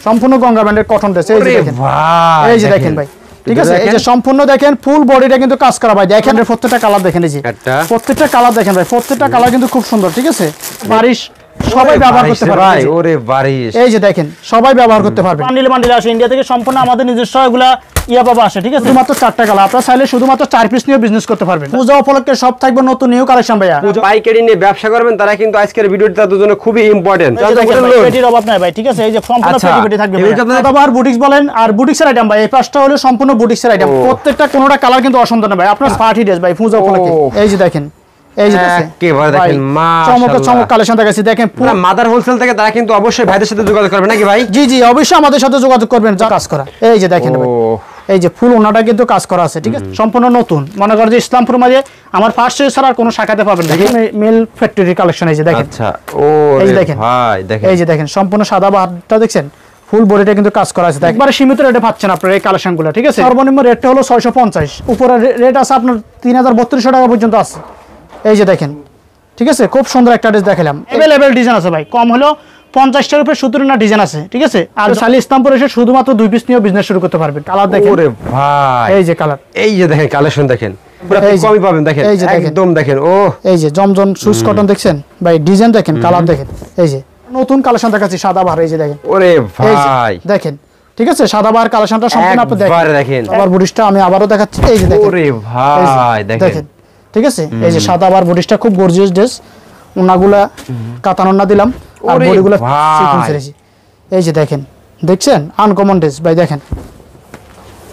সম্পূর্ণ গঙ্গা ব্র্যান্ডের cotton dress. এই যে দেখেন ভাই, এই যে দেখেন ভাই, ঠিক আছে। এই যে সম্পূর্ণ দেখেন ফুল বডিটা কিন্তু কাজ করা ভাই। দেখেন প্রত্যেকটা কালার দেখেন, এই যে প্রত্যেকটা কালার দেখেন ভাই, প্রত্যেকটা কালার কিন্তু খুব সুন্দর, ঠিক আছে। বারিশ সবাই ব্যবহার করতে পারবে ভাই। ওরে বারিশ, এই যে দেখেন সবাই ব্যবহার করতে পারবে। বান্ডিল বান্ডিল আসে ইন্ডিয়া থেকে, সম্পূর্ণ আমাদের নিজস্ব এগুলা ইয়া বাবা আসে, ঠিক আছে। শুধুমাত্র 4টা কালার, আপনারা চাইলে শুধুমাত্র 4 পিস নিয়ে বিজনেস করতে পারবেন। পূজা উপলক্ষে সব থাকবে নতুন নিউ কালেকশন ভাইয়া। পাইকারি নিয়ে ব্যবসা করবেন তারা কিন্তু আজকের ভিডিওটা তাদের জন্য খুবই ইম্পর্টেন্ট। পেটির অভাব নাই ভাই, ঠিক আছে। এই যে সম্পূর্ণ পেটি থাকবে ভাই। আর বুটিক্স বলেন আর বুটিক্সের আইটেম ভাই, এই পাঁচটা হলো সম্পূর্ণ বুটিক্সের আইটেম। প্রত্যেকটা কোনোটা কালার কিন্তু অসুন্দর না ভাই, আপনার পার্টি ড্রেস ভাই পূজা উপলক্ষে। এই যে দেখেন, এই যে দেখেন মাশাআল্লাহ চমক কালেকশন দেখাচ্ছি। দেখেন পুরো মাদার হোলসেল থেকে তারা কিন্তু অবশ্যই ভাইদের সাথে যোগাযোগ করবে নাকি ভাই? জি জি অবশ্যই আমাদের সাথে যোগাযোগ করবেন, যা কাজ করা। এই যে দেখেন ভাই, এই যে ফুল ওনাটা কিন্তু কাজ করা আছে, ঠিক আছে। সম্পূর্ণ নতুন, মনে করেন যে ইসলামপুর মাঝে আমার ফার্স্ট ছাড়া আর কোনো শাখাতে পাবেন না। মেল ফ্যাক্টরি কালেকশন, এই যে দেখেন। আচ্ছা ও রে ভাই দেখেন, এই যে দেখেন সম্পূর্ণ সাদা বাহারটা দেখছেন, ফুল বডিটা কিন্তু কাজ করা আছে। একবারে সীমিত রেটে পাচ্ছেন আপনারা এই কালেকশনগুলো, ঠিক আছে। সর্বনিম্ন রেটটা হলো 650, উপরে রেট আছে আপনার 3032 টাকা পর্যন্ত আছে। এই যে দেখেন, ঠিক আছে। খুব সুন্দর একটা ড্রেস দেখালাম। अवेलेबल ডিজাইন আছে ভাই, কম হলো 50টার উপরে 70 না ডিজাইন আছে, ঠিক আছে। আর চাইলে ইসলামপুর এসে শুধুমাত্র 2 পিস নিয়ে বিজনেস শুরু করতে পারবেন। কালার দেখেন, ওরে ভাই এই যে কালার, এই যে দেখেন কালেকশন দেখেন, পুরো কমই পাবেন দেখেন, একদম দেখেন। ও এই যে জমজম সুস কটন দেখছেন ভাই, ডিজাইন দেখেন, কালার দেখেন। এই যে নতুন কালেকশন দেখাচ্ছি সাদা বাহার, এই যে দেখেন। ওরে ভাই দেখেন, ঠিক আছে। সাদা বাহার কালেকশনটা সম্পূর্ণ আপনি দেখেন। আবার বুটিশটা আমি আবারো দেখাচ্ছি, এই যে দেখেন। ওরে ভাই দেখেন, ঠিক আছে। এই যে সাদা বার বডিটা খুব গর্জিয়াস ড্রেস, ওনাগুলা কাতান ওনা দিলাম আর বডিগুলা সিকোয়েন্স রেখেছি। এই যে দেখেন, দেখছেন আনকমন ড্রেস ভাই, দেখেন।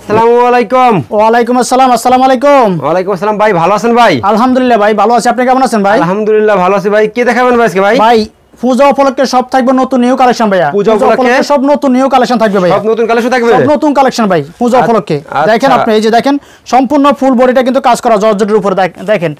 আসসালামু আলাইকুম। ওয়া আলাইকুম আসসালাম। আসসালামু আলাইকুম। ওয়া আলাইকুম আসসালাম ভাই, ভালো আছেন ভাই? আলহামদুলিল্লাহ ভাই ভালো আছি, আপনি কেমন আছেন ভাই? আলহামদুলিল্লাহ ভালো আছি ভাই। কি দেখাবেন ভাই আজকে ভাই? ভাই পূজা উপলক্ষে সব থাকবে নতুন নিউ কালেকশন ভাইয়া। পূজা উপলক্ষে সব নতুন নিউ কালেকশন থাকবে ভাই, সব নতুন কালেকশন থাকবে, সব নতুন কালেকশন ভাই পূজা উপলক্ষে। দেখেন আপনি, এই যে দেখেন সম্পূর্ণ ফুল বডিটা কিন্তু কাজ করা জর্জেটের উপর দেখেন।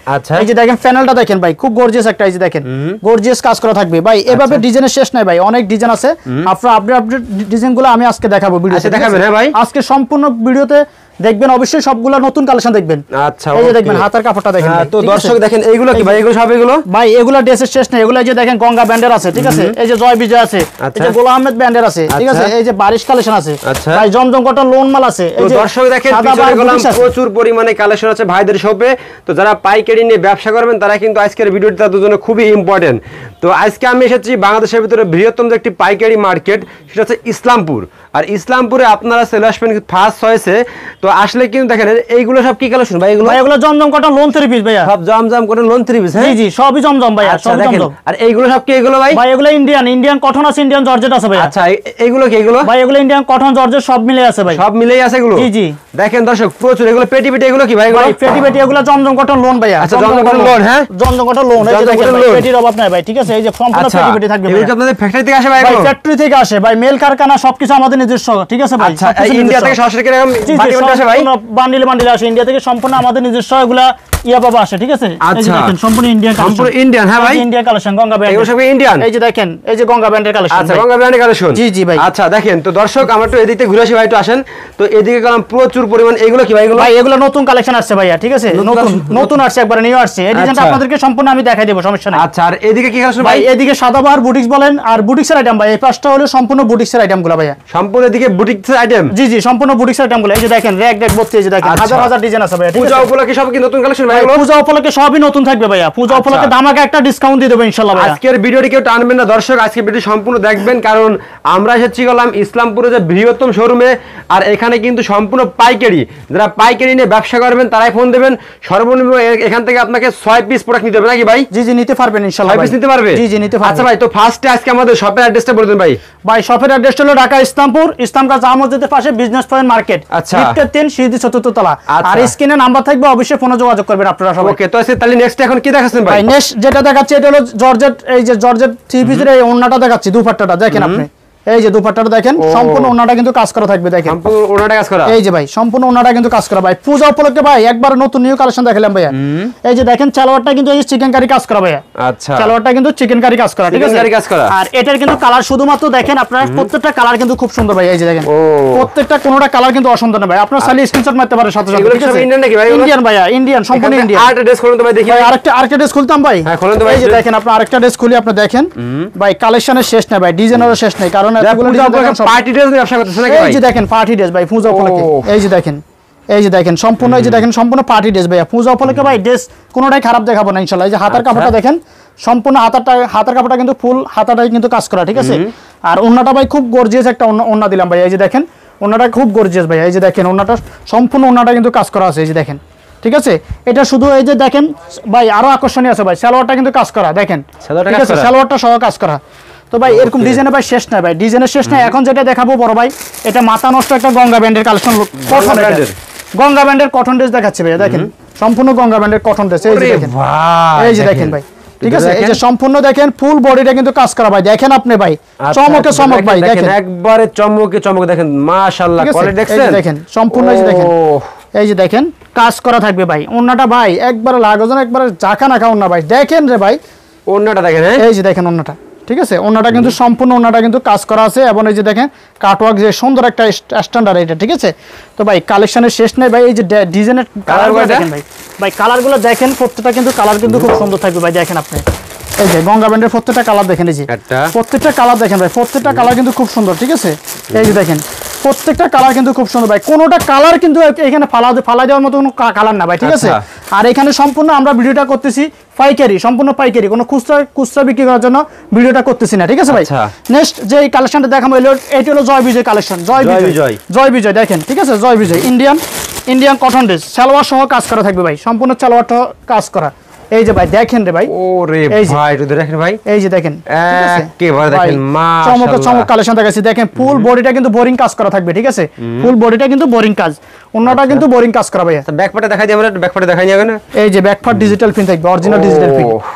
এই যে দেখেন প্যানেলটা দেখেন ভাই, খুব গর্জিয়াস একটা, এই যে দেখেন গর্জিয়াস কাজ করা থাকবে ভাই। এভাবে ডিজাইনের শেষ নাই ভাই, অনেক ডিজাইন আছে। আপনারা আপডেট ডিজাইনগুলো আমি আজকে দেখাবো ভিডিওতে, দেখাবেন হ্যাঁ ভাই। আজকে সম্পূর্ণ ভিডিওতে দেখবেন, অবশ্যই সবগুলা নতুন কালেকশন দেখবেন। আচ্ছা এই যে দেখবেন হাতার কাপড়টা দেখেন। তো দর্শক দেখেন এইগুলো কি ভাই? এগুলো সব এগুলো ভাই এগুলো ড্রেসের শেষ নাই। এগুলো এই যে দেখেন গঙ্গা ব্র্যান্ডের আছে, ঠিক আছে। এই যে জয় বিজয় আছে, এই যে গোলাম আহমেদ ব্র্যান্ডের আছে, ঠিক আছে। এই যে বারিশ কালেকশন আছে ভাই, জমজম কটন লোন মাল আছে। এই যে দর্শক দেখেন পিছনে গোলাম প্রচুর পরিমাণে কালেকশন আছে ভাইদের শপে। তো যারা পাইকারি নিয়ে ব্যবসা করবেন তারা কিন্তু আজকের ভিডিওটি তাদের জন্য খুবই ইম্পর্টেন্ট। তো আজকে আমি এসেছি বাংলাদেশের ভিতরে বৃহত্তম যে একটি পাইকারি মার্কেট, সেটা হচ্ছে ইসলামপুর। আর ইসলামপুরে আপনারা চলে আসবেন ফার্স্ট হয়েছে। তো আসলে কিন্তু দেখেন এইগুলো সব কি কালেকশন ভাই? এগুলো জমজম কটন লোন 3 পিস ভাইয়া, সব জমজম কটন লোন 3 পিস। হ্যাঁ জি সবই জমজম ভাইয়া, সব জমজম। আর এইগুলো সব কি এগুলো ভাই? ভাই এগুলো ইন্ডিয়ান কটন আছে, ইন্ডিয়ান জর্জেট আছে ভাই। আচ্ছা এইগুলো কি এগুলো ভাই? এগুলো ইন্ডিয়ান কটন জর্জেট সব মিলে আছে ভাই, সব মিলেই আছে এগুলো। জি জি দেখেন দর্শক প্রচুর এগুলো পেটি পেটি। এগুলো কি ভাই? ভাই পেটি পেটি এগুলো জমজম কটন লোন ভাইয়া। আচ্ছা জমজম কটন লোন, হ্যাঁ জমজম কটন লোন। এই যে দেখেন ভাই পেটির অভাব নাই ভাই, ঠিক আছে। এই যে সম্পূর্ণ পেটি পেটি থাকবে ভাই। এগুলো আপনাদের ফ্যাক্টরি থেকে আসে ভাই? ভাই ফ্যাক্টরি থেকে আসে ভাই, মেল কারখানা সবকিছু আমাদের নিজস্ব, ঠিক আছে ভাই। আচ্ছা ইন্ডিয়া থেকে সরাসরি কি রকম বান্ডিল আসে ভাই? বান্ডিল বান্ডিল আসে ইন্ডিয়া থেকে, সম্পূর্ণ আমাদের নিজস্ব এগুলা ইয়া বাবা আসে, ঠিক আছে। এই যে দেখেন সম্পূর্ণ ইন্ডিয়ান কালেকশন, সম্পূর্ণ ইন্ডিয়ান। হ্যাঁ ভাই ইন্ডিয়ান কালেকশন, গঙ্গা ব্র্যান্ড। এগুলো সব ইন্ডিয়ান। এই যে দেখেন, এই যে গঙ্গা ব্র্যান্ডের কালেকশন। আচ্ছা গঙ্গা ব্র্যান্ডের কালেকশন। জি জি ভাই। আচ্ছা দেখেন তো দর্শক আমরা একটু এদিকে ঘুরে আসি ভাই, একটু আসেন। তো এদিকে গেলাম প্রচুর পরিমাণ। এগুলো কি ভাই? এগুলো ভাই এগুলো নতুন কালেকশন আসছে ভাইয়া, ঠিক আছে। নতুন আসছে, একবার নিউ আসছে। এই ডিজাইনটা আপনাদেরকে সম্পূর্ণ আমি দেখাই দেব, সমস্যা নাই। আচ্ছা আর এদিকে কি কালেকশন ভাই? এদিকে সাদাবাহার বুটিক্স বলেন আর বুটিক্সের আইটেম ভাই। এই পাঁচটা হলো সম্পূর্ণ বুটিক্সের আইটেমগুলো ভাইয়া, সম্পূর্ণ এদিকে বুটিক্সের আইটেম। জি জি সম্পূর্ণ বুটিক্সের আইটেমগুলো। এই যে দেখেন র‍্যাক ডেক ভর্তি, এই যে দেখেন হাজার হাজার ডিজাইন আছে ভাইয়া। পূজা উপলক্ষে সব কি নতুন কালেকশন ভাই? পূজা উপলক্ষে সবই নতুন থাকবে ভাইয়া। পূজা উপলক্ষে ধামাকা একটা ডিসকাউন্ট দিয়ে দেব ইনশাআল্লাহ ভাইয়া। আজকের ভিডিওটি কেউ টানবেন না দর্শক, আজকের ভিডিও সম্পূর্ণ দেখবেন, কারণ আমরা এসেছি গেলাম ইসলামপুরে যে বৃহত্তম শোরুমে। আর এখানে কিন্তু সম্পূর্ণ পাইকারি, যারা পাইকারি নিয়ে ব্যবসা করবেন তারাই ফোন দেবেন। সর্বনিম্ন এখান থেকে আপনাকে 6 পিস প্রোডাক্ট নিতে হবে নাকি ভাই? জি জি নিতে পারবেন ইনশাআল্লাহ। 6 পিস নিতে পারবে? জি জি নিতে পারবেন। আচ্ছা ভাই তো ফার্স্টে আজকে আমাদের শপের অ্যাড্রেসটা বলে দেন ভাই। ভাই শপের অ্যাড্রেসটা হলো ঢাকা ইসলামপুর, ইসলামগঞ্জ জামা মসজিদের পাশে বিজনেস পয়েন্ট মার্কেট, লিফটের 3 সিঁড়ি 4th তলা। আর স্ক্রিনে নাম্বার থাকবে, অবশ্যই ফোনে যোগাযোগ করবেন আপনারা সবাই। ওকে তো তাহলে নেক্সট এখন কি দেখাচ্ছেন ভাই? নেক্সট যেটা দেখাচ্ছি এটা হলো জর্জেট, এই যে জর্জেট 3 পিসের এই ওন্নাটা দেখাচ্ছি, দুপাট্টাটা দেখেন আপনি। এই যে দুপাট্টাটা দেখেন, সম্পূর্ণ ওন্নাটা কিন্তু কাজ করা থাকবে, দেখেন সম্পূর্ণ ওন্নাটা কাজ করা। এই যে ভাই সম্পূর্ণ ওন্নাটা কিন্তু কাজ করা ভাই। পূজা উপলক্ষে ভাই একবার নতুন নিউ কালেকশন দেখালাম ভাইয়া। এই যে দেখেন সালোয়ারটা কিন্তু এই চিকেন কারি কাজ করা ভাইয়া। আচ্ছা সালোয়ারটা কিন্তু চিকেন কারি কাজ করা, ঠিক আছে। কারি কাজ করা। আর এটার কিন্তু কালার শুধুমাত্র দেখেন আপনারা, প্রত্যেকটা কালার কিন্তু খুব সুন্দর ভাই। এই যে দেখেন প্রত্যেকটা কোনোটা কালার কিন্তু অসুন্দর না ভাই। আপনারা চাইলে স্ক্রিনশট মারতে পারেন সাথে সাথে। এগুলো সব ইন্ডিয়ান নাকি ভাই? ইন্ডিয়ান ভাইয়া, ইন্ডিয়ান, সম্পূর্ণ ইন্ডিয়ান। আরেকটা ড্রেস খুলুন তো ভাই দেখি। আরেকটা ড্রেস খুলতাম ভাই। হ্যাঁ খুলুন তো ভাই। এই যে দেখেন আপনি আরেকটা ড্রেস খুলি, আপনি দেখেন ভাই কালেকশনের শেষ নাই ভাই, ডিজাইনেরও শেষ নাই। কারণ এতগুলো পার্টি ড্রেস ব্যবসা করতেছেন নাকি ভাই? এই যে দেখেন পার্টি ড্রেস ভাই পূজা উপলক্ষে, এই যে দেখেন, এই যে দেখেন সম্পূর্ণ, এই যে দেখেন সম্পূর্ণ পার্টি ড্রেস ভাই পূজা উপলক্ষে ভাই। ড্রেস কোনোটাই খারাপ দেখাবো না ইনশাআল্লাহ। এই যে হাতার কাপড়টা দেখেন, সম্পূর্ণ হাতার কাপড়টা কিন্তু ফুল হাতাটাই কিন্তু কাজ করা, ঠিক আছে। আর ওন্নাটা ভাই খুব গর্জিয়াস একটা ওন্না দিলাম ভাই। এই যে দেখেন ওন্নাটা খুব গর্জিয়াস ভাই। এই যে দেখেন ওন্নাটা সম্পূর্ণ ওন্নাটা কিন্তু কাজ করা আছে, এই যে দেখেন, ঠিক আছে। এটা শুধু এই যে দেখেন ভাই আরো আকর্ষণীয় আছে ভাই, সালোয়ারটা কিন্তু কাজ করা দেখেন, ঠিক আছে, সালোয়ারটা সহ কাজ করা। তো ভাই এরকম ডিজাইনে ভাই শেষ নাই ভাই, ডিজাইনের শেষ নাই। এখন যেটা দেখাবো বড় ভাই, এটা মাথা নষ্ট একটা গঙ্গা ব্যান্ডের কালেকশন, কটন ব্যান্ডের, গঙ্গা ব্যান্ডের কটন ড্রেস দেখাচ্ছে ভাই। দেখেন সম্পূর্ণ গঙ্গা ব্যান্ডের কটন ড্রেস, এই যে দেখেন, এই যে দেখেন ভাই, ঠিক আছে। এই যে সম্পূর্ণ দেখেন ফুল বডিটা কিন্তু কাজ করা ভাই। দেখেন আপনি ভাই চমকে চমক ভাই, দেখেন একবারে চমকে চমক দেখেন, মাশাআল্লাহ কোয়ালিটি দেখছেন। এই যে দেখেন সম্পূর্ণ, এই যে দেখেন, এই যে দেখেন কাজ করা থাকবে ভাই। ওন্নাটা ভাই একবারে লাগোজন, একবারে জাকা নাকা ওন্না ভাই। দেখেন রে ভাই ওন্নাটা দেখেন, এই যে দেখেন ওন্নাটা, ঠিক আছে। ওন্নাটা কিন্তু সম্পূর্ণ ওন্নাটা কিন্তু কাজ করা আছে, এবং এই যে দেখেন কাটওয়ার্ক যে সুন্দর একটা স্ট্যান্ডার্ড এটা, ঠিক আছে। তো ভাই কালেকশনের শেষ নেই ভাই। এই যে ডিজাইনের কালারগুলো দেখেন ভাই, ভাই কালারগুলো দেখেন, প্রত্যেকটা কিন্তু কালার কিন্তু খুব সুন্দর থাকবে ভাই। দেখেন আপনি এই যে গঙ্গা ব্যান্ডের প্রত্যেকটা কালার দেখেন, এই যে প্রত্যেকটা কালার দেখেন ভাই, প্রত্যেকটা কালার কিন্তু খুব সুন্দর, ঠিক আছে। এই যে দেখেন প্রত্যেকটা কালার কিন্তু খুব সুন্দর ভাই। কোনোটা কালার কিন্তু এখানে ফালা দেওয়ার মতো কোনো কালার না ভাই, ঠিক আছে। আর এখানে সম্পূর্ণ আমরা ভিডিওটা করতেছি পাইকারি, সম্পূর্ণ পাইকারি, কোনো খুচরা বিক্রি করার জন্য ভিডিওটা করতেছি না, ঠিক আছে ভাই। নেক্সট যে কালেকশনটা দেখাবো এটা হলো জয় বিজয় কালেকশন, জয় বিজয় দেখেন, ঠিক আছে। জয় বিজয় ইন্ডিয়ান কটন ড্রেস, সালোয়ার সহ কাজ করা থাকবে ভাই, সম্পূর্ণ সালোয়ারটা কাজ করা। এই যে ভাই দেখেন রে ভাই, ওরে ভাই একটু দেখেন ভাই, এই যে দেখেন একেবারে দেখেন মাশাআল্লাহ চমক কালেকশন দেখাচ্ছি। দেখেন ফুল বডিটা কিন্তু বোরিং কাজ করা থাকবে, ঠিক আছে। ফুল বডিটা কিন্তু বোরিং কাজ, ওন্নাটা কিন্তু বোরিং কাজ করা ভাই। ব্যাক পার্টে দেখাই দিই আমরা, ব্যাক পার্টে দেখাই যাবে না। এই যে ব্যাক পার্ট ডিজিটাল পিন থাকবে, original digital pin,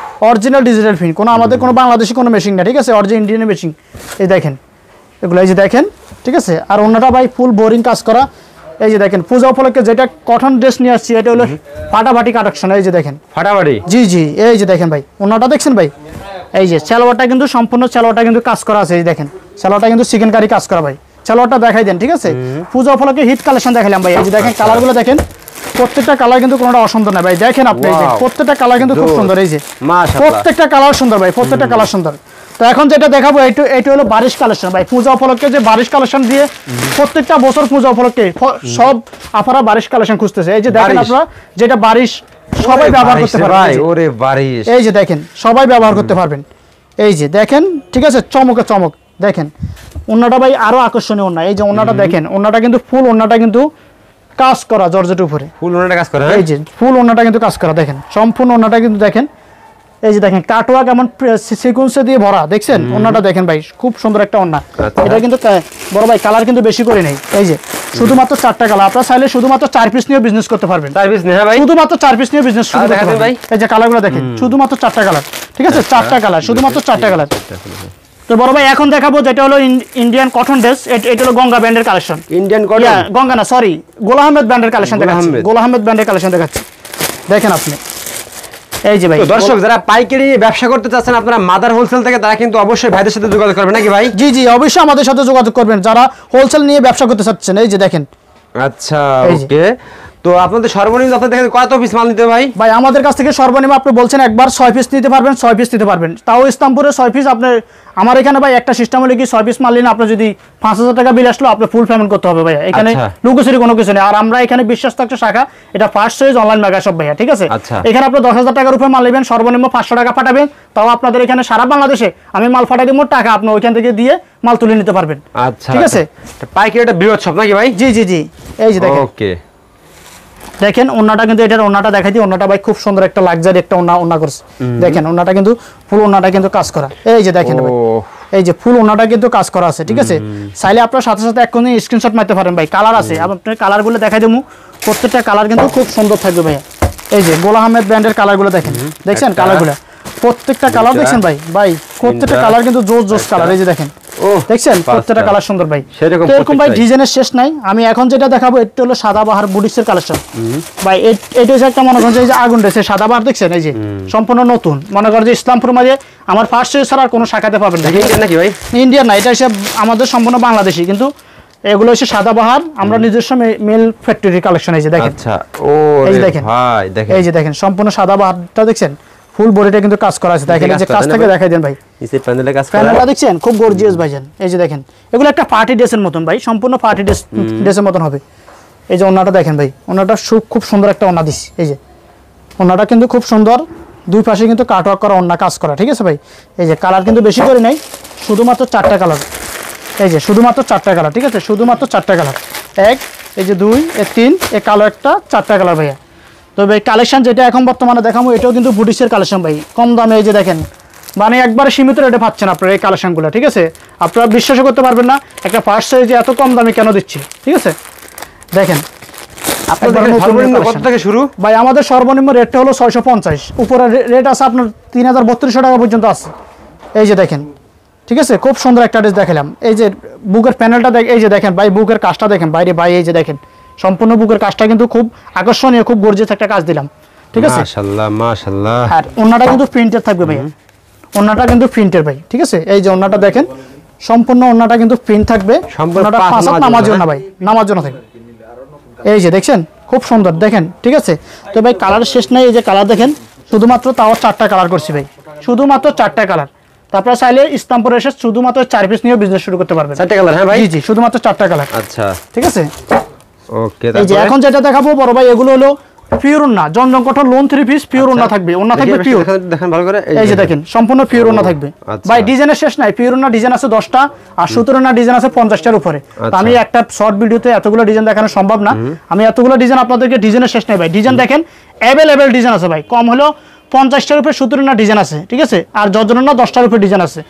original digital pin, কোনো আমাদের কোনো বাংলাদেশি কোনো মেশিন না, ঠিক আছে, অরিজিনাল ইন্ডিয়ান মেশিন। এই দেখেন এগুলো, এই যে দেখেন, ঠিক আছে। আর ওন্নাটা ভাই ফুল বোরিং কাজ করা। এই যে দেখেন পূজা উপলক্ষে যেটা কটন ড্রেস নিয়ে আসছি, এটা হলো ফাটাফাটি কালেকশন। এই যে দেখেন ফাটাফাটি, জি জি, এই যে দেখেন ভাই ওন্নাটা দেখছেন ভাই। এই যে সালোয়ারটা কিন্তু সম্পূর্ণ সালোয়ারটা কিন্তু কাজ করা আছে, এই যে দেখেন সালোয়ারটা কিন্তু চিকেন কারি কাজ করা ভাই। সালোয়ারটা দেখাই দেন, ঠিক আছে। পূজা উপলক্ষে হিট কালেকশন দেখালাম ভাই। এই যে দেখেন কালারগুলো দেখেন, প্রত্যেকটা কালার কিন্তু কোনোটা অসুন্দর না ভাই। দেখেন আপনি এই যে প্রত্যেকটা কালার কিন্তু খুব সুন্দর, এই যে প্রত্যেকটা কালার সুন্দর ভাই, প্রত্যেকটা কালার সুন্দর। তো এখন যেটা দেখাবো এটা হলো বারিশ কালেকশন ভাই। পূজা উপলক্ষে যে বারিশ কালেকশন দিয়ে প্রত্যেকটা বছর পূজা উপলক্ষে সব আপনারা বারিশ কালেকশন খুঁজতেছে। এই যে দেখেন আপনারা যেটা বারিশ সবাই ব্যবহার করতে পারবেন, ওরে বারিশ, এই যে দেখেন সবাই ব্যবহার করতে পারবেন। এই যে দেখেন, ঠিক আছে, চমকে চমক দেখেন। ওন্নাটা ভাই আরো আকর্ষণীয় ওন্না, এই যে ওন্নাটা দেখেন, ওন্নাটা কিন্তু ফুল ওন্নাটা কিন্তু কাজ করা জর্জেটের উপরে, ফুল ওন্নাটা কাজ করা, এই যে ফুল ওন্নাটা কিন্তু কাজ করা দেখেন, সম্পূর্ণ ওন্নাটা কিন্তু দেখেন। এই যে দেখেন কাটওয়ার্ক এমন সিকোয়েন্সে দিয়ে ভরা, দেখছেন ওন্নাটা দেখেন ভাই, খুব সুন্দর একটা ওন্না। এটা কিন্তু বড় ভাই কালার কিন্তু বেশি করে নেই, এই যে শুধুমাত্র 4টা কালার। আপনারা চাইলে শুধুমাত্র 4 পিস নিয়ে বিজনেস করতে পারবেন, 4 পিস নিয়ে ভাই, শুধুমাত্র 4 পিস নিয়ে বিজনেস শুরু করতে পারবেন। এই যে কালারগুলো দেখেন, শুধুমাত্র 4টা কালার, ঠিক আছে, 4টা কালার, শুধুমাত্র 4টা কালার। তো বড় ভাই এখন দেখাবো যেটা হলো ইন্ডিয়ান কটন ড্রেস, এটা হলো গঙ্গা ব্র্যান্ডের কালেকশন। ইন্ডিয়ান কটন, গঙ্গা না সরি, গোল আহমেদ ব্র্যান্ডের কালেকশন দেখাচ্ছি, গোল আহমেদ ব্র্যান্ডের কালেকশন দেখাচ্ছি। দেখেন আপনি এই যে ভাই, তো দর্শক যারা পাইকারি ব্যবসা করতে চাচ্ছেন আপনারা মাদার হোলসেল থেকে, তারা কিন্তু অবশ্যই ভাইদের সাথে যোগাযোগ করবেন নাকি ভাই? জি জি, অবশ্যই আমাদের সাথে যোগাযোগ করবেন যারা হোলসেল নিয়ে ব্যবসা করতে চাচ্ছেন। এই যে দেখেন, আচ্ছা ওকে। তো আপনাদের সর্বনিম্ন আপনাদের থেকে কত পিস মাল নিতে ভাই? ভাই আমাদের কাছ থেকে সর্বনিম্ন আপনি বলছেন একবার 6 পিস নিতে পারবেন, 6 পিস নিতে পারবেন, তাও ইসলামপুরে 6 পিস। আপনার আমার এখানে ভাই একটা সিস্টেম হলো কি 6 পিস মাল নিলে আপনার যদি 5000 টাকা বিল আসলো আপনি ফুল পেমেন্ট করতে হবে ভাই। এখানে লুকোচুরি কোনো কিছু নেই। আর আমরা এখানে বিশ্বাস থাকছে শাখা, এটা first choice online mega shop ভাইয়া, ঠিক আছে। এখানে আপনি 10000 টাকার উপরে মাল নেবেন, সর্বনিম্ন 500 টাকা পাঠাবেন, তাও আপনাদের এখানে সারা বাংলাদেশে আমি মাল পাঠাই দিব, টাকা আপনি ওইখান থেকে দিয়ে মাল তুলে নিতে পারবেন, আচ্ছা ঠিক আছে। পাইকারি এটা বৃহৎ শপ নাকি ভাই? জি জি জি, এই যে দেখেন, ওকে দেখেন ওন্নাটা কিন্তু, এটার ওন্নাটা দেখাই দিই, ওন্নাটা ভাই খুব সুন্দর একটা লাক্সারি একটা ওন্না করছে। দেখেন ওন্নাটা কিন্তু ফুল ওন্নাটা কিন্তু কাজ করা, এই যে দেখেন ভাই, এই যে ফুল ওন্নাটা কিন্তু কাজ করা আছে, ঠিক আছে। চাইলে আপনার সাথে সাথে এক্ষুনি স্ক্রিনশট মারতে পারেন ভাই। কালার আছে, আপনার কালারগুলো দেখাই দেবো, প্রত্যেকটা কালার কিন্তু খুব সুন্দর থাকবে ভাইয়া। এই যে গোল আহমেদ ব্র্যান্ডের কালারগুলো দেখেন, দেখছেন কালারগুলো, প্রত্যেকটা কালার দেখছেন ভাই, ভাই প্রত্যেকটা কালার কিন্তু জোস কালার। এই যে দেখেন, দেখছেন প্রত্যেকটা কালার সুন্দর ভাই। এরকম ভাই ডিজাইনের শেষ নাই। আমি এখন যেটা দেখাবো এটা হলো সাদাবাহার বুটিক্সের কালেকশন ভাই। এটা হচ্ছে একটা মনে করেন যে আগুন ড্রেসের সাদাবাহার, দেখছেন এই যে সম্পূর্ণ নতুন, মনে করেন যে ইসলামপুর মাঝে আমার ফার্স্ট চয়েস ছাড়া আর কোনো শাখাতে পাবেন না। ইন্ডিয়ান নাকি ভাই? ইন্ডিয়ান না, এটা হচ্ছে আমাদের সম্পূর্ণ বাংলাদেশি, কিন্তু এগুলো হচ্ছে সাদাবাহার, আমরা নিজস্ব মেল ফ্যাক্টরি কালেকশন। এই যে দেখেন, আচ্ছা ও এই যে দেখেন ভাই, দেখেন এই যে দেখেন সম্পূর্ণ সাদাবাহারটা দেখছেন, ফুল বডিটা কিন্তু কাজ করা আছে, দেখেন এই যে কাজ থেকে দেখাই দেন ভাই, নিচে প্যানেলে কাজ করা, প্যানেলটা দেখছেন খুব গর্জিয়াস ভাইজান। এই যে দেখেন এগুলো একটা পার্টি ড্রেসের মতন ভাই, সম্পূর্ণ পার্টি ড্রেসের মতন হবে। এই যে ওন্নাটা দেখেন ভাই, ওন্নাটা খুব সুন্দর একটা ওন্না দিছি, এই যে ওন্নাটা কিন্তু খুব সুন্দর, দুই পাশে কিন্তু কাটওয়ার্ক করা ওন্না কাজ করা, ঠিক আছে ভাই। এই যে কালার কিন্তু বেশি করে নাই, শুধুমাত্র 4টা কালার, এই যে শুধুমাত্র 4টা কালার, ঠিক আছে, শুধুমাত্র 4টা কালার, 1 এই যে 2 এই 3 এই কালো একটা, 4টা কালার ভাইয়া। তো ভাই কালেকশন যেটা এখন বর্তমানে দেখাবো এটাও কিন্তু বুটিক্সের কালেকশন ভাই, কম দামে। এই যে দেখেন মানে একবারে সীমিত রেটে পাচ্ছেন আপনারা এই কালেকশনগুলো, ঠিক আছে। আপনারা বিশ্বাস করতে পারবেন না একটা ফার্স্ট সাইজে এত কম দামে কেন দিচ্ছি, ঠিক আছে। দেখেন কত থেকে শুরু ভাই, আমাদের সর্বনিম্ন রেটটা হলো 650, উপরে রেট আছে আপনার 3200 টাকা পর্যন্ত আছে। এই যে দেখেন, ঠিক আছে, খুব সুন্দর একটা ড্রেস দেখালাম। এই যে বুকের প্যানেলটা এই যে দেখেন ভাই, বুকের কাজটা দেখেন বাইরে ভাই, এই যে দেখেন সম্পূর্ণ বুকের কাজটা কিন্তু খুব আকর্ষণীয়, খুব গর্জিয়াস একটা কাজ দিলাম, ঠিক আছে। মাশাআল্লাহ মাশাআল্লাহ। আর ওন্নাটা কিন্তু প্রিন্টেড থাকবে ভাই, ওন্নাটা কিন্তু প্রিন্টেড ভাই, ঠিক আছে। এই যে ওন্নাটা দেখেন সম্পূর্ণ ওন্নাটা কিন্তু প্রিন্ট থাকবে, ওন্নাটা পাঁচ হাত নামার জন্য ভাই, নামার জন্য থাকবে। এই যে দেখছেন খুব সুন্দর দেখেন, ঠিক আছে। তো ভাই কালার শেষ নাই, এই যে কালার দেখেন শুধুমাত্র তাও 4টা কালার করছি ভাই, শুধুমাত্র 4টা কালার। তারপরে চাইলে ইসলামপুরে এসে শুধুমাত্র 4 পিস নিয়ে বিজনেস শুরু করতে পারবেন। 4টা কালার? হ্যাঁ ভাই, জি জি, শুধুমাত্র 4টা কালার। আচ্ছা ঠিক আছে, ওকে। এই যে এখন যেটা দেখাবো বড় ভাই, এগুলো হলো পিওর ওন্না, জমজম কটন লোন 3 পিস পিওর ওন্না থাকবে, ওন্না থাকবে পিওর। দেখেন ভালো করে, এই যে দেখেন সম্পূর্ণ পিওর ওন্না থাকবে ভাই। ডিজাইনের শেষ নাই, পিওর ওন্না ডিজাইন আছে 10টা, আর সুতোর ওন্না ডিজাইন আছে 50টার উপরে। তো আমি একটা শর্ট ভিডিওতে এতগুলো ডিজাইন দেখানো সম্ভব না, আমি এতগুলো ডিজাইন আপনাদেরকে, ডিজাইনের শেষ নাই ভাই। ডিজাইন দেখেন অ্যাভেলেবেল ডিজাইন আছে ভাই, কম হলো 50টার উপরে সুতোর ওন্না ডিজাইন আছে, ঠিক আছে, আর জর্জর ওন্না 10টার উপরে ডিজাইন আছে।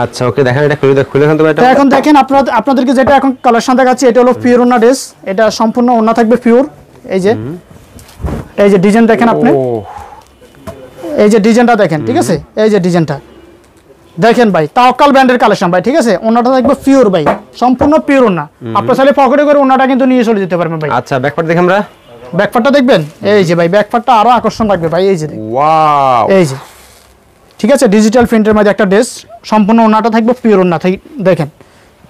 আচ্ছা ওকে, দেখেন এটা খুলে দেখান তো ভাই। তো এখন দেখেন আপনাদেরকে যেটা এখন কালেকশন দেখাচ্ছি, এটা হলো পিওর ওন্না ড্রেস, এটা সম্পূর্ণ ওন্না থাকবে পিওর। এই যে ডিজাইন দেখেন আপনি, এই যে ডিজাইনটা দেখেন, ঠিক আছে, এই যে ডিজাইনটা দেখেন ভাই, তাওয়াক্কাল ব্র্যান্ডের কালেকশন ভাই, ঠিক আছে। ওন্নাটা থাকবে পিওর ভাই, সম্পূর্ণ পিওর ওন্না। আপনারা চাইলে পকেটে করে ওন্নাটা কিন্তু নিয়ে চলে যেতে পারবেন ভাই। আচ্ছা ব্যাকপার্ট দেখেন, আমরা ব্যাকপার্টটা দেখবেন, এই যে ভাই ব্যাকপার্টটা আরো আকর্ষণ লাগবে ভাই, এই যে ওয়াও, এই যে, ঠিক আছে, ডিজিটাল প্রিন্টের মধ্যে একটা ড্রেস, সম্পূর্ণ ওন্নাটা থাকবে পিওর ওন্না, দেখেন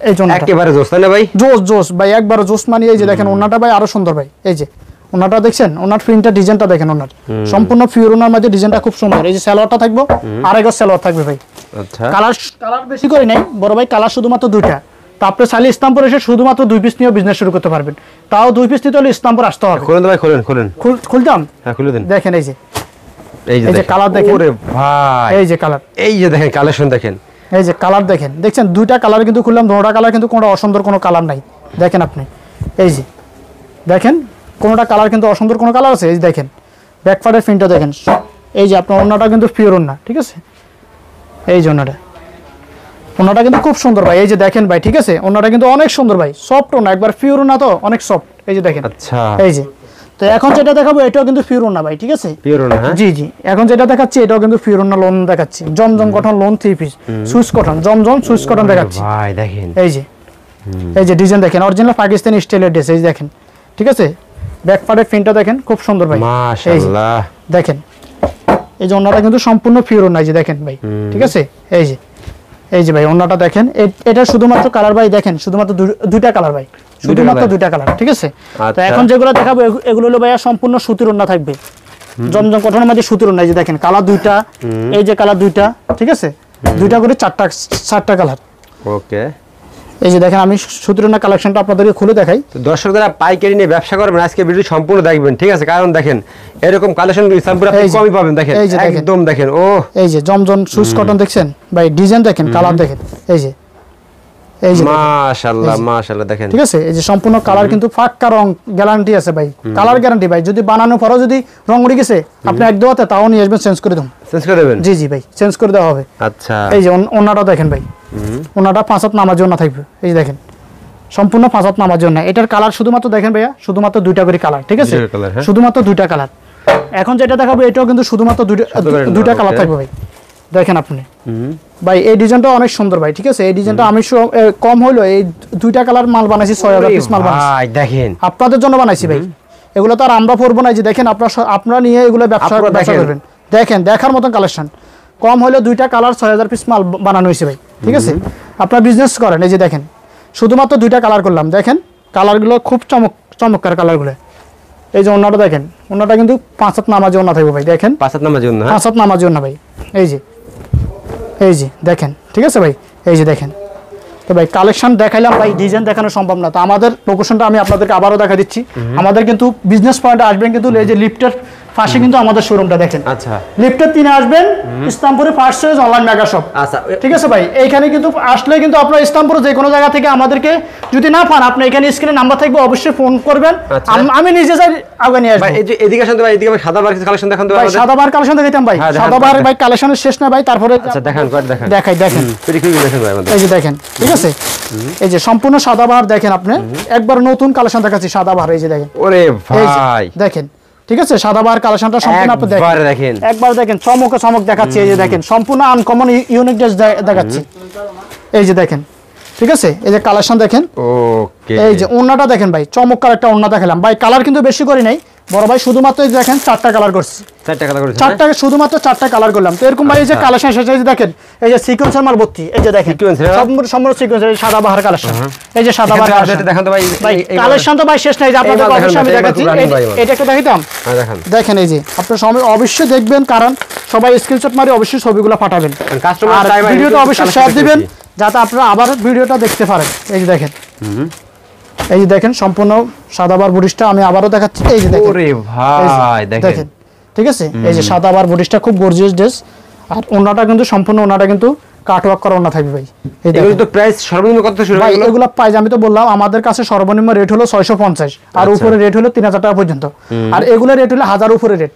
এই জন্য একেবারে জোস তাই না ভাই? জোস ভাই, একবার জোস মানে। এই যে দেখেন ওন্নাটা ভাই আরো সুন্দর ভাই, এই যে ওন্নাটা দেখছেন, ওন্নার প্রিন্টটা ডিজাইনটা দেখেন, ওন্নার সম্পূর্ণ পিওর ওন্নার মধ্যে ডিজাইনটা খুব সুন্দর। এই যে সালোয়ারটা থাকবে, আরেকটা সালোয়ার থাকবে ভাই। আচ্ছা কালার বেশি করে নাই বড় ভাই, কালার শুধুমাত্র 2টা। তো আপনি চাইলে ইসলামপুর এসে শুধুমাত্র 2 পিস নিয়ে বিজনেস শুরু করতে পারবেন, তাও 2 পিস নিতে হলে ইসলামপুর আসতে হবে। খুলেন ভাই, খুলেন খুলতাম, হ্যাঁ খুলে দেন। দেখেন এই যে, এই যে কালার দেখেন, ওরে ভাই, এই যে কালার, এই যে দেখেন কালেকশন দেখেন, এই যে কালার দেখেন, দেখছেন 2টা কালার কিন্তু খুললাম, 2টা কালার কিন্তু কোনো অসুন্দর কোনো কালার নাই। দেখেন আপনি, এই যে দেখেন কোনোটা কালার কিন্তু অসুন্দর কোনো কালার আছে। এই যে দেখেন ব্যাকপার্টের প্রিন্টটা দেখেন, এই যে আপনার ওন্নাটা কিন্তু পিওর ওন্না, ঠিক আছে। এই যে ওন্নাটা কিন্তু খুব সুন্দর ভাই, এই যে দেখেন ভাই, ঠিক আছে, ওন্নাটা কিন্তু অনেক সুন্দর ভাই, সফট ওন্না, একবার পিওর ওন্না তো অনেক সফট। এই যে দেখেন, আচ্ছা এই যে। তো এখন যেটা দেখাবো এটাও কিন্তু পিওর ওন্না ভাই, ঠিক আছে, পিওর ওন্না। হ্যাঁ জি জি, এখন যেটা দেখাচ্ছি এটাও কিন্তু পিওর ওন্না লোন দেখাচ্ছি, জমজম কটন লোন 3 পিস, Swiss cotton, Zamzam Swiss cotton দেখাচ্ছি ভাই। দেখেন এই যে ডিজাইন দেখেন, অরিজিনাল পাকিস্তানি স্টাইলের ড্রেস, এই দেখেন, ঠিক আছে। ব্যাকপার্টের প্রিন্টটা দেখেন খুব সুন্দর ভাই, মাশাআল্লাহ। দেখেন এই যে ওন্নাটা কিন্তু সম্পূর্ণ পিওর ওন্না, এই যে দেখেন ভাই, ঠিক আছে। এই যে ভাই ওন্নাটা দেখেন, এটা শুধুমাত্র কালার ভাই দেখেন, শুধুমাত্র 2টা কালার ভাই, শুধুমাত্র 2টা কালার, ঠিক আছে। তো এখন যেগুলো দেখাবো এগুলো হলো ভাইয়া সম্পূর্ণ সুতির ওন্না থাকবে, জমজম কটনের মধ্যে সুতির ওন্না। এই যে দেখেন কালার 2টা, এই যে কালার 2টা, ঠিক আছে, 2টা করে 4টা কালার। ওকে, এই যে দেখেন আমি সুতির ওন্না কালেকশনটা আপনাদেরকে খুলে দেখাই। তো দর্শক যারা পাইকারি নিয়ে ব্যবসা করবেন আজকে ভিডিও সম্পূর্ণ দেখবেন, ঠিক আছে, কারণ দেখেন এরকম কালেকশন ইসলামপুরে আপনি কমই পাবেন। দেখেন একদম দেখেন, ও এই যে জমজম সুইস কটন দেখছেন ভাই, ডিজাইন দেখেন, কালার দেখেন, এই যে মাশাআল্লাহ মাশাআল্লাহ দেখেন, ঠিক আছে। এই যে সম্পূর্ণ কালার কিন্তু পাক্কা রং গ্যারান্টি আছে ভাই, কালার গ্যারান্টি ভাই। যদি বানানোর পরেও যদি রং উড়ে গেছে আপনি এক দুয়াতে তাও নিয়ে আসবেন, চেঞ্জ করে দেন, চেঞ্জ করে দেবেন। জি জি ভাই, চেঞ্জ করে দেওয়া হবে। আচ্ছা এই যে ওন্নাটা দেখেন ভাই, ওন্নাটা 5 হাত নামার জন্য থাকবে, এই যে দেখেন সম্পূর্ণ 5 হাত নামার জন্য। এটার কালার শুধুমাত্র দেখেন ভাইয়া, শুধুমাত্র 2টা করে কালার, ঠিক আছে, শুধুমাত্র 2টা কালার। এখন যেটা দেখাবো এটাও কিন্তু শুধুমাত্র 2টা কালার থাকবে ভাই। দেখেন আপনি ভাই, এই ডিজাইনটা অনেক সুন্দর ভাই, ঠিক আছে। এই ডিজাইনটা আমি কম হইলো এই 2টা কালার মাল বানাইছি, 6000 পিস মাল বানাইছি ভাই। দেখেন আপনাদের জন্য বানাইছি ভাই, এগুলো তো আর আমরা পরবো না। যে দেখেন আপনারা নিয়ে এগুলো ব্যবসা করবেন, দেখেন দেখার মতন কালেকশন। কম হইলো 2টা কালার 6000 পিস মাল বানানো হয়েছে ভাই, ঠিক আছে। আপনারা বিজনেস করেন, এই যে দেখেন শুধুমাত্র 2টা কালার করলাম, দেখেন কালারগুলো খুব চমৎকার কালারগুলো। এই যে ওন্নাটা দেখেন, ওন্নাটা কিন্তু 5 হাত নামাজি ওন্না থাকবে ভাই, দেখেন 5 হাত নামাজি ওন্না, 5 হাত নামাজি ওন্না ভাই। এই যে দেখেন, ঠিক আছে ভাই, এই যে দেখেন। তো ভাই কালেকশন দেখাইলাম ভাই, ডিজাইন দেখানো সম্ভব না, তো আমাদের লোকেশনটা আমি আপনাদেরকে আবারও দেখা দিচ্ছি। আমাদের কিন্তু বিজনেস পয়েন্টে আসবেন, কিন্তু এই যে লিফটের পাশে কিন্তু আমাদের শোরুমটা দেখেন। আচ্ছা, লিফটের 3 আসবেন, ইসলামপুরে first choice online mega shop. আচ্ছা, ঠিক আছে ভাই, এইখানে কিন্তু আসলে কিন্তু আপনারা ইসলামপুরে যে কোনো জায়গা থেকে আমাদেরকে যদি না পান, আপনি এখানে স্ক্রিনে নাম্বার থাকবে, অবশ্যই ফোন করবেন, আমি নিজে যাই আগে নিয়ে আসবো। ভাই এই যে এদিকে আসেন তো ভাই, এদিকে সাদাবার কালেকশন দেখান তো ভাই। সাদাবার কালেকশন দেখাইতাম ভাই, সাদাবার ভাই কালেকশনের শেষ না ভাই, তারপরে আচ্ছা দেখান, কত দেখান, দেখেন দেখেন ভাই আমাদের। এই যে দেখেন, ঠিক আছে, এই যে সম্পূর্ণ সাদাবার দেখেন, আপনি একবার নতুন কালেকশন দেখাচ্ছি সাদাবার। এই যে দেখেন, ওরে ভাই দেখেন, ঠিক আছে, সাদাবার কালেকশনটা সম্পূর্ণ আপনি দেখেন, একবার দেখেন, চমক দেখাচ্ছি। এই যে দেখেন, সম্পূর্ণ আনকমন ইউনিক ড্রেস দেখাচ্ছি। এই যে দেখেন, ঠিক আছে, এই যে কালেকশন দেখেন। ওকে, এই যে ওন্নাটা দেখেন ভাই, চমৎকার একটা ওন্না দেখালাম ভাই। কালার কিন্তু বেশি করি নাই বড় ভাই, শুধুমাত্র এই দেখেন 4টা কালার করছি, 4টা কালার করছি, 4টা শুধুমাত্র 4টা কালার করলাম। তো এরকম ভাই এই যে কালেকশন শেষ, এই যে দেখেন, এই যে সিকোয়েন্সের মাল ভর্তি। এই যে দেখেন সম্পূর্ণ সিকোয়েন্স, এই সাদা বাহার কালেকশন। এই যে সাদা বাহার কালেকশন দেখান তো ভাই, কালেকশন তো ভাই শেষ নাই, যে আপনাদের অবশ্যই আমি দেখাচ্ছি। এটা একটু দেখাইতাম, দেখেন এই যে আপনারা সবাই অবশ্যই দেখবেন, কারণ সবাই স্ক্রিনশট মারি অবশ্যই ছবিগুলো পাঠাবেন, আর ভিডিওটা অবশ্যই শেয়ার দিবেন, যাতে আপনারা আবার ভিডিওটা দেখতে পারেন। এই যে দেখেন, এই যে দেখেন সম্পূর্ণ সাদাবার বুটিসটা আমি আবারও দেখাচ্ছি। এই যে দেখেন, ওরে ভাই দেখেন, ঠিক আছে, এই যে সাদাবার বুটিসটা খুব গর্জিয়াস ড্রেস, আর ওন্নাটা কিন্তু সম্পূর্ণ ওন্নাটা কিন্তু কাটওয়ার্ক করা ওন্না থাকবে ভাই। এই দেখেন, এগুলো তো প্রাইস সর্বনিম্ন কত শুরু ভাই? এগুলো প্রাইস আমি তো বললাম, আমাদের কাছে সর্বনিম্ন রেট হলো 650, আর উপরে রেট হলো 3000 টাকা পর্যন্ত, আর এগুলো রেট হলো 1000 উপরে রেট।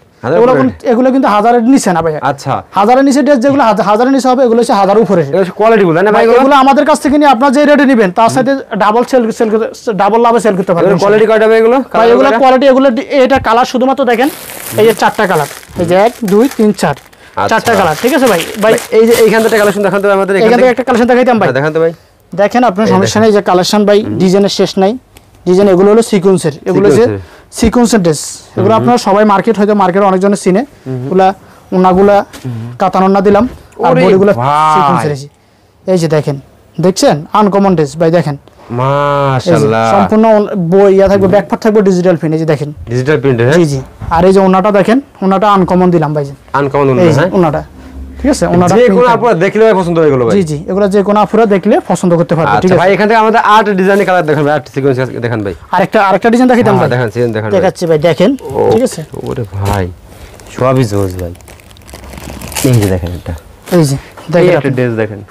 এগুলো কিন্তু 1000-এর নিচে না ভাই। আচ্ছা, 1000-এর নিচে ড্রেস যেগুলো 1000-এর নিচে হবে, এগুলো হচ্ছে 1000 উপরে। কোয়ালিটি বলেন না ভাই, এগুলো আমাদের কাছ থেকে নিয়ে আপনারা যে রেটে নেবেন, তার সাথে ডাবল লাভে সেল করতে পারবেন। কোয়ালিটি কয়টা হবে এগুলো? ভাই এগুলো কোয়ালিটি, এগুলো এটা কালার শুধুমাত্র দেখেন, এই যে 4টা কালার, এই যে 1 2 3 4 4টা কালার, ঠিক আছে ভাই। ভাই এই যে এইখান থেকে কালেকশন দেখান তো আমাদের, এখান থেকে একটা কালেকশন দেখাইতাম ভাই, দেখান তো ভাই। দেখেন আপনার সমস্যা নেই, যে কালেকশন ভাই ডিজাইনের শেষ নাই, ডিজাইন এগুলো হলো সিকোয়েন্সের, এগুলো যে সিকোয়েন্সের ড্রেস, এগুলো আপনারা সবাই মার্কেট হয়তো মার্কেটে অনেকজনের চিনে, এগুলা ওনাগুলা কাতান ওন্না দিলাম, আর বডিগুলো সিকোয়েন্সের। এই যে দেখেন, দেখছেন আনকমন ড্রেস ভাই, দেখেন মাশাআল্লাহ, সম্পূর্ণ বই ইয়া থাকবে, ব্যাকপার্ট থাকবে ডিজিটাল প্রিন্ট। এই যে দেখেন ডিজিটাল প্রিন্ট, হ্যাঁ জি জি। আর এই যে ওন্নাটা দেখেন, ওন্নাটা আনকমন দিলাম ভাই, আনকমন ওন্না, হ্যাঁ ওন্নাটা, ঠিক আছে, ওন্নাটা যে কোনো আপুরা দেখলে পছন্দ হয়ে গেল ভাই। জি জি, এগুলো যে কোনো আপুরা দেখলে পছন্দ করতে পারবে, ঠিক আছে ভাই। এখান থেকে আমাদের 8 ডিজাইনের কালার দেখান ভাই, 8 সিকোয়েন্স দেখান ভাই। আরেকটা ডিজাইন দেখাইতাম ভাই, দেখান, সিজন দেখান, দেখাচ্ছি ভাই, দেখেন, ঠিক আছে। ওরে ভাই সবই জোস ভাই, এই যে দেখেন, এটা এই যে দেখেন, একটা ড্রেস দেখেন,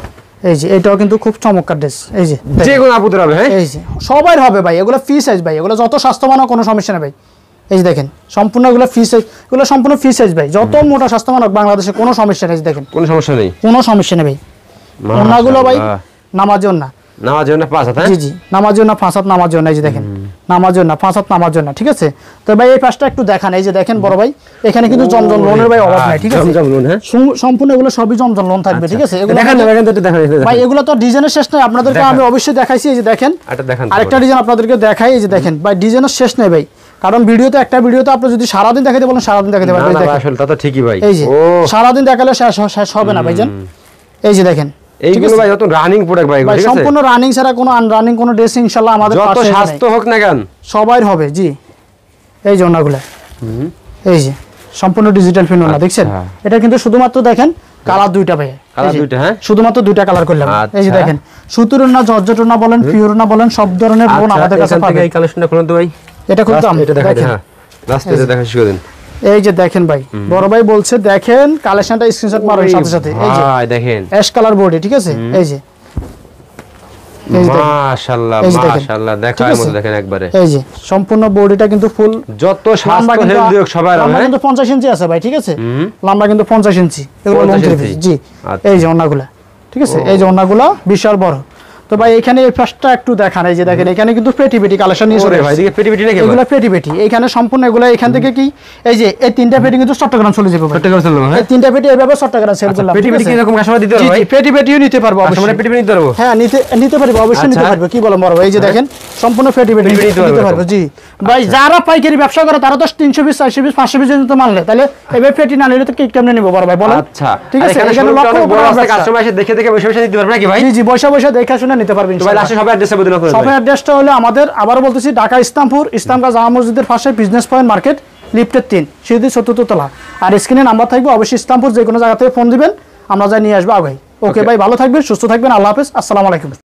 এই যে এটাও কিন্তু খুব চমৎকার ড্রেস। এই যে যে কোনো আপুদের হবে, হ্যাঁ এই যে সবাই হবে ভাই, এগুলো ফ্রি সাইজ ভাই, এগুলো যত স্বাস্থ্যবান কোনো সমস্যা নেই ভাই। এই যে দেখেন সম্পূর্ণ এগুলো ফ্রি সাইজ, এগুলো সম্পূর্ণ ফ্রি সাইজ ভাই, যত মোটা স্বাস্থ্যবান হোক বাংলাদেশে কোনো সমস্যা নেই। দেখেন কোনো সমস্যা নেই, কোনো সমস্যা নেই ভাই। ওন্নাগুলো ভাই নামাজের না, নামাজের না 5 হাত, হ্যাঁ জি জি, নামাজের না 5 হাত, নামাজের না। এই যে দেখেন, নামাজের না 5 হাত, নামাজের না, ঠিক আছে। তো ভাই এই পাশটা একটু দেখান, এই যে দেখেন বড় ভাই, এখানে কিন্তু জমজম লোনের ভাই অভাব নাই, ঠিক আছে, জমজম লোন, হ্যাঁ সম্পূর্ণ এগুলো সবই জমজম লোন থাকবে, ঠিক আছে। এগুলো দেখেন, দেখেন তো দেখেন ভাই, এগুলো তো ডিজাইনের শেষ নাই, আপনাদেরকে আমি অবশ্যই দেখাইছি। এই যে দেখেন, আরেকটা ডিজাইন আপনাদেরকে দেখাই, এই যে দেখেন ভাই, ডিজাইনের শেষ নেই ভাই, কারণ ভিডিওতে একটা ভিডিওতে আপনি যদি সারাদিন দেখাতে বলেন সারাদিন দেখাতে পারবেন। আসলে তা তো ঠিকই ভাই, এই যে সারাদিন দেখালে শেষ হবে না ভাইজান। এই যে দেখেন, এইগুলো ভাই যত রানিং প্রোডাক্ট ভাই, ঠিক আছে, সম্পূর্ণ রানিং ছাড়া কোনো আনরানিং কোনো ড্রেস ইনশাআল্লাহ আমাদের যত স্বাস্থ্য হোক না কেন সবাই হবে। জি, এই যে ওনাগুলা, এই যে সম্পূর্ণ ডিজিটাল প্রিন্ট ওনা, দেখছেন, এটা কিন্তু শুধুমাত্র দেখেন কালার দুইটা ভাই, কালার দুইটা, হ্যাঁ শুধুমাত্র দুইটা কালার করলাম। এই যে দেখেন, সুতির না জর্জেট না বলেন, পিওর না বলেন, সব ধরনের বোন আমাদের কাছে পাবেন। এই কালেকশনটা খুলুন তো ভাই, এটা খুলতাম, এটা দেখেন, হ্যাঁ লাস্টে দেখা শুরু করেন। এই যে দেখেন ভাই, বড় ভাই বলছে দেখেন কালেকশনটা স্ক্রিনশট মারুন সাথে সাথে। এই যে দেখেন অ্যাশ কালার বডি, ঠিক আছে, এই যে মাশাআল্লাহ মাশাআল্লাহ, দেখার মতো দেখেন একবারে। এই যে সম্পূর্ণ বডিটা কিন্তু ফুল, যত স্বাস্থ্য হেলদি হোক সবার হবে, লম্বা কিন্তু 50 ইঞ্চি আছে ভাই, ঠিক আছে, লম্বা কিন্তু 50 ইঞ্চি, এগুলো লং ট্রিপি। জি, এই যে ওন্নাগুলা, ঠিক আছে, এই যে ওন্নাগুলা বিশাল বড়। তো ভাই এখানে এই ফার্স্টটা একটু দেখান, এই যে দেখেন এখানে কিন্তু পেটি পেটি কালেকশন নিয়ে চলে ভাই, এদিকে পেটি পেটি নাকি এগুলা পেটি পেটি, এখানে সম্পূর্ণ এগুলা এখান থেকে কি, এই যে এই তিনটা পেটি কিন্তু চট্টগ্রাম চলে যাবে ভাই, চট্টগ্রাম চলে যাবে, এই তিনটা পেটি এইভাবে চট্টগ্রাম সেল করলাম। পেটি পেটি কি এরকম কাস্টমার দিতে পারবে ভাই? পেটি পেটিও নিতে পারবো অবশ্যই, আমরা পেটি পেটি নিতে পারবো, হ্যাঁ নিতে পারবো অবশ্যই, নিতে পারবো। কি বলেন বড় ভাই? এই যে দেখেন সম্পূর্ণ পেটি পেটি নিতে পারবো। জি ভাই, যারা পাইকারি ব্যবসা করে তারা তো 300 পিস 400 পিস 500 পিস পর্যন্ত মানলে, তাহলে এভাবে পেটি না নিলে তো কি কেমনে নিব বড় ভাই বলেন? আচ্ছা, ঠিক আছে, এখানে লক্ষ বড় কাস্টমার এসে দেখে দেখে বসে বসে নিতে পারবে নাকি ভাই? জি জি, বসে বসে দেখে শুনে নিতে পারবেন তো ভাই লাস্টে সব অ্যাড্রেসটা বলে দিন আপনাদের সব অ্যাড্রেসটা হলো আমাদের আবারো বলতেছি ঢাকা ইসলামপুর ইসলামগঞ্জ জামা মসজিদের পাশে বিজনেস পয়েন্ট মার্কেট লিফটের 3 সিঁড়ি 74 তলা আর স্ক্রিনে নাম্বার থাকবে অবশ্যই ইসলামপুর যে কোনো জায়গা থেকে ফোন দিবেন আমরা যাই নিয়ে আসবো আগে ওকে ভাই ভালো থাকবেন সুস্থ থাকবেন আল্লাহ হাফেজ আসসালামু আলাইকুম